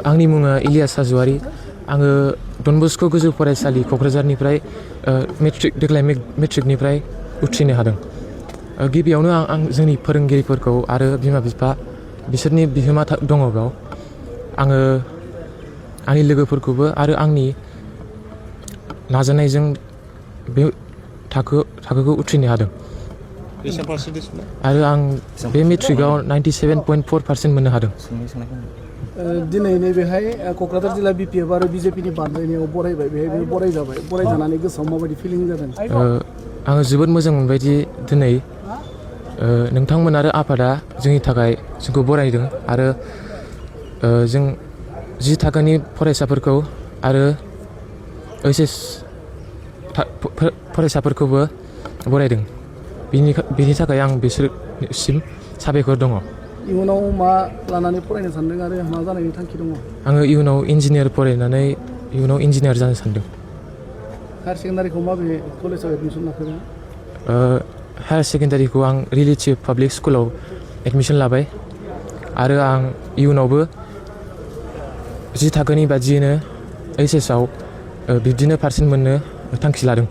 आंनि मुङा इलियास हाज'वारि आङो डन बस्क' गोजौ फरायसालि क'क्राझारनिफ्राय देग्लाय मेट्रिकनिफ्राय उथ्रिनो हादों। गिबियावनो आं जोंनि फोरोंगिरिफोरखौ आरो बिमा बिफा बिसोरनि बिहोमा दङ बेयाव। आङो आंनि लोगोफोरखौबो आरो आंनि नाजानायजों बे थाखोखौ उथ्रिनो हादों। आरो आं बे मेट्रिकआव 97.4% मोननो हादों। दिनै नैबेहाय क'क्राझार जिल्ला BPF आरो BJPनि बादायनायाव बरायबाय, बेहाय बरायजाबाय, बरायजानानै गोसोआव माबायदि फिलिं जादों? आङो जोबोद मोजां मोनबाय दि दिनै नोंथांमोन आरो आफादा जोंनि थाखाय जोंखौ बरायदों आरो जों 10 थाखोनि फरायसाफोरखौ आरो HS फरायसाफोरखौबो बरायदों। बिनि थाखाय आं बिसोरसिम साबायखर दङ। इयुनाव मा लानानै फरायनो सानदों आरो मा जानायनि थांखि दङ? आङो इयुनाव इन्जिनियार फरायनानै इयुनाव इन्जिनियार जानो सानदों। हायार सेकेन्डारिखौ माबे कलेजाव एडमिसन लाखो? हायार सेकेन्डारिखौ आं रिलेटिभ पाब्लिक स्कुलाव एडमिसन लाबाय आरो आं इयुनावबो 10 थाखोनि बादियैनो HS आव बिब्दिनो पारसेन्ट मोननो थांखि लादों।